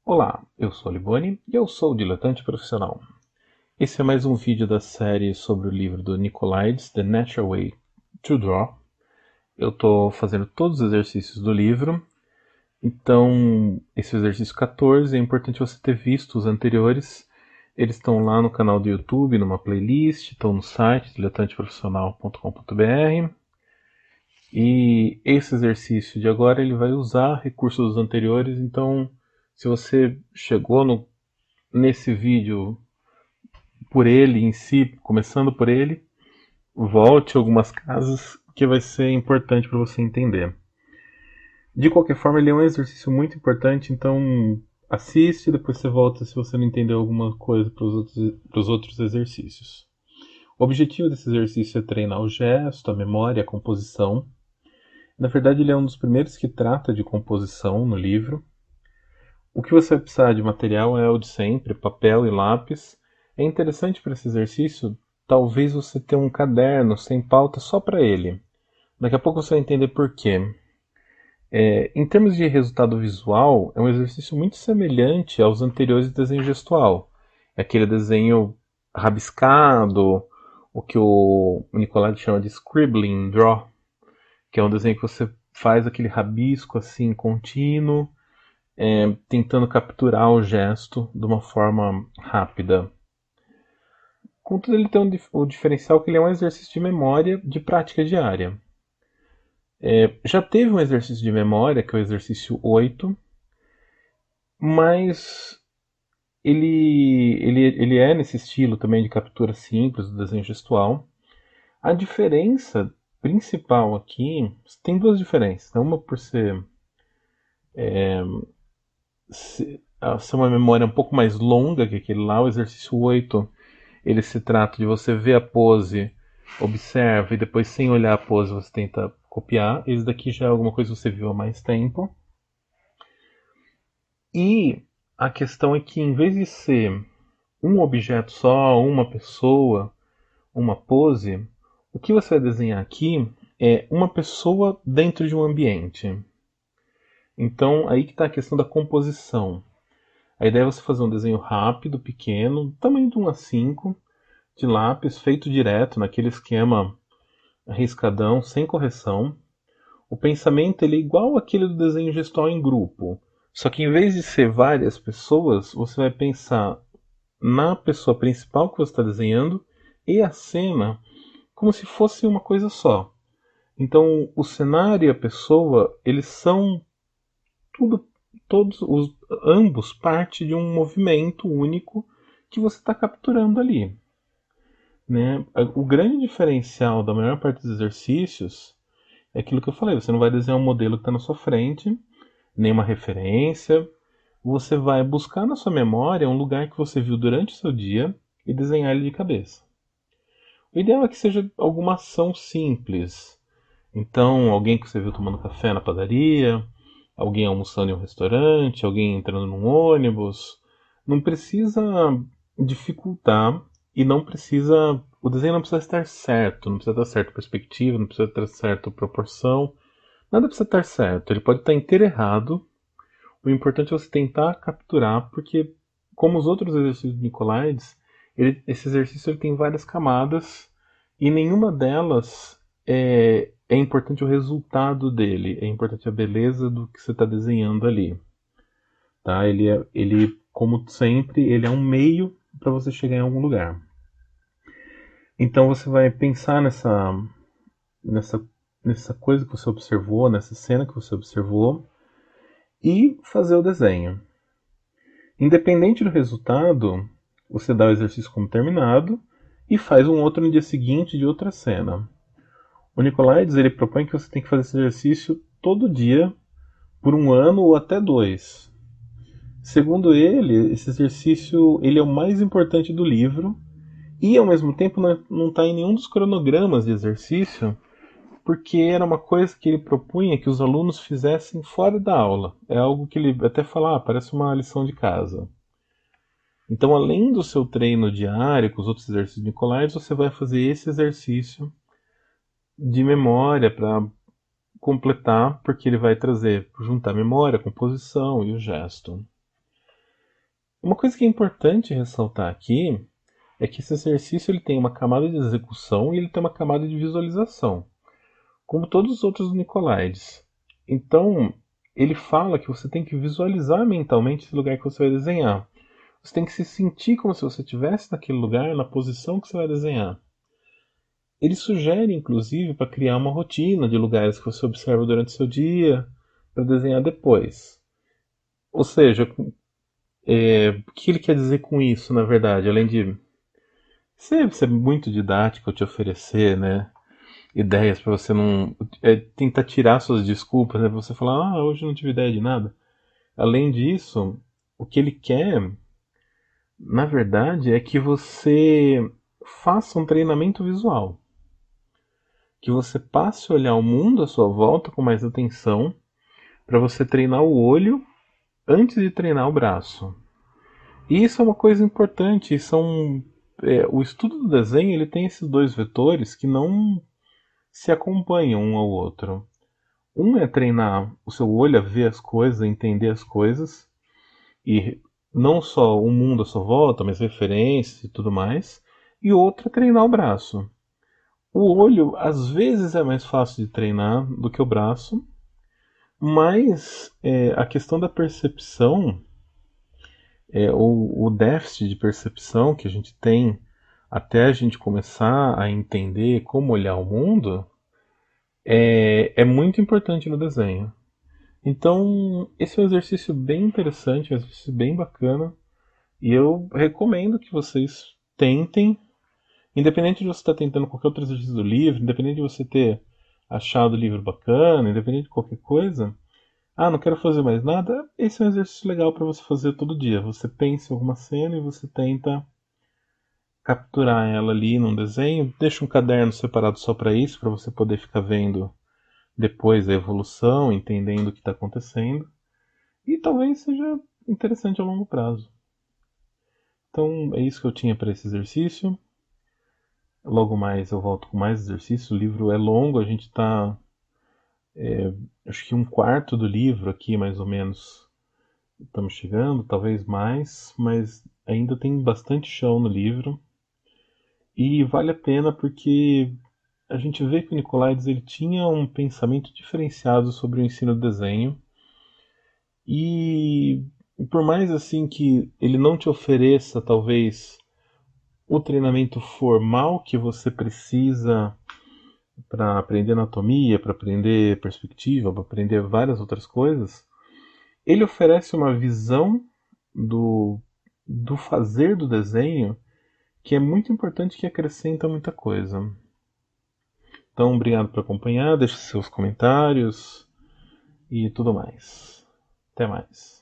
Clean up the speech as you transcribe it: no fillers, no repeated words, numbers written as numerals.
Olá, eu sou a Liboni e eu sou o Diletante Profissional. Esse é mais um vídeo da série sobre o livro do Nicolaides, The Natural Way to Draw. Eu estou fazendo todos os exercícios do livro, então esse é o exercício 14, é importante você ter visto os anteriores. Eles estão lá no canal do YouTube, numa playlist, estão no site diletanteprofissional.com.br. E esse exercício de agora ele vai usar recursos dos anteriores, então se você chegou nesse vídeo por ele em si, começando por ele, volte algumas casas que vai ser importante para você entender. De qualquer forma, ele é um exercício muito importante, então assiste e depois você volta se você não entendeu alguma coisa para os outros exercícios. O objetivo desse exercício é treinar o gesto, a memória, a composição. Na verdade, ele é um dos primeiros que trata de composição no livro. O que você vai precisar de material é o de sempre, papel e lápis. É interessante para esse exercício, talvez você tenha um caderno sem pauta só para ele. Daqui a pouco você vai entender por quê. Em termos de resultado visual, é um exercício muito semelhante aos anteriores de desenho gestual. É aquele desenho rabiscado, o que o Nicolai chama de scribbling draw, que é um desenho que você faz aquele rabisco assim contínuo, tentando capturar o gesto de uma forma rápida. Contudo, ele tem o diferencial que ele é um exercício de memória de prática diária. Já teve um exercício de memória, que é o exercício 8, mas ele é nesse estilo também de captura simples do desenho gestual. A diferença principal aqui, tem duas diferenças. Uma por ser uma memória um pouco mais longa que aquele lá, o exercício 8 ele se trata de você ver a pose, observa e depois sem olhar a pose você tenta copiar. Esse daqui já é alguma coisa que você viu há mais tempo. E a questão é que em vez de ser um objeto só, uma pessoa, uma pose, o que você vai desenhar aqui é uma pessoa dentro de um ambiente. Então aí que está a questão da composição. A ideia é você fazer um desenho rápido, pequeno, tamanho de 1:5, de lápis, feito direto, naquele esquema riscadão, sem correção. O pensamento ele é igual àquele do desenho gestual em grupo. Só que em vez de ser várias pessoas, você vai pensar na pessoa principal que você está desenhando e a cena como se fosse uma coisa só. Então, o cenário e a pessoa, eles são tudo, ambos parte de um movimento único que você está capturando ali. Né? O grande diferencial da maior parte dos exercícios é aquilo que eu falei, você não vai desenhar um modelo que está na sua frente, nenhuma referência. Você vai buscar na sua memória um lugar que você viu durante o seu dia e desenhar ele de cabeça. O ideal é que seja alguma ação simples. Então, alguém que você viu tomando café na padaria, alguém almoçando em um restaurante, alguém entrando num ônibus. Não precisa dificultar e não precisa. O desenho não precisa estar certo, não precisa estar certo a perspectiva, não precisa estar certo a proporção. Nada precisa estar certo. Ele pode estar inteiro errado. O importante é você tentar capturar, porque, como os outros exercícios de Nicolaides, esse exercício ele tem várias camadas e nenhuma delas é importante o resultado dele, é importante a beleza do que você está desenhando ali. Tá? Ele, como sempre, ele é um meio para você chegar em algum lugar. Então você vai pensar nessa, nessa coisa que você observou, nessa cena que você observou, e fazer o desenho. Independente do resultado, você dá o exercício como terminado e faz um outro no dia seguinte de outra cena. O Nicolaides ele propõe que você tem que fazer esse exercício todo dia por 1 ano ou até 2. Segundo ele, esse exercício ele é o mais importante do livro e ao mesmo tempo não está em nenhum dos cronogramas de exercício, porque era uma coisa que ele propunha que os alunos fizessem fora da aula. É algo que ele até fala, parece uma lição de casa. Então, além do seu treino diário com os outros exercícios Nicolaides, você vai fazer esse exercício de memória para completar, porque ele vai trazer, juntar memória, composição e o gesto. Uma coisa que é importante ressaltar aqui é que esse exercício ele tem uma camada de execução e ele tem uma camada de visualização, como todos os outros Nicolaides. Então, ele fala que você tem que visualizar mentalmente esse lugar que você vai desenhar. Você tem que se sentir como se você estivesse naquele lugar, na posição que você vai desenhar. Ele sugere, inclusive, para criar uma rotina de lugares que você observa durante o seu dia, para desenhar depois. Ou seja, o que ele quer dizer com isso, na verdade? Além de ser muito didático, te oferecer, né, ideias para você não tentar tirar suas desculpas, né, pra você falar, hoje eu não tive ideia de nada. Além disso, o que ele quer, na verdade, é que você faça um treinamento visual, que você passe a olhar o mundo à sua volta com mais atenção, para você treinar o olho antes de treinar o braço. E isso é uma coisa importante. O estudo do desenho ele tem esses dois vetores que não se acompanham um ao outro. Um é treinar o seu olho a ver as coisas, a entender as coisas, e não só o mundo à sua volta, mas referências e tudo mais. E o outro é treinar o braço. O olho, às vezes, é mais fácil de treinar do que o braço, mas a questão da percepção, o déficit de percepção que a gente tem até a gente começar a entender como olhar o mundo, é muito importante no desenho. Então, esse é um exercício bem interessante, um exercício bem bacana, e eu recomendo que vocês tentem, independente de você estar tentando qualquer outro exercício do livro, independente de você ter achado o livro bacana, independente de qualquer coisa. Não quero fazer mais nada. Esse é um exercício legal para você fazer todo dia. Você pensa em alguma cena e você tenta capturar ela ali num desenho. Deixa um caderno separado só para isso, para você poder ficar vendo depois a evolução, entendendo o que está acontecendo. E talvez seja interessante a longo prazo. Então é isso que eu tinha para esse exercício. Logo mais eu volto com mais exercício. O livro é longo, a gente está, acho que um quarto do livro aqui, mais ou menos. Estamos chegando, talvez mais, mas ainda tem bastante chão no livro. E vale a pena porque a gente vê que o Nicolaides ele tinha um pensamento diferenciado sobre o ensino do desenho. E por mais assim que ele não te ofereça talvez o treinamento formal que você precisa para aprender anatomia, para aprender perspectiva, para aprender várias outras coisas, ele oferece uma visão do, do fazer do desenho que é muito importante, que acrescenta muita coisa. Então, obrigado por acompanhar, deixe seus comentários e tudo mais. Até mais.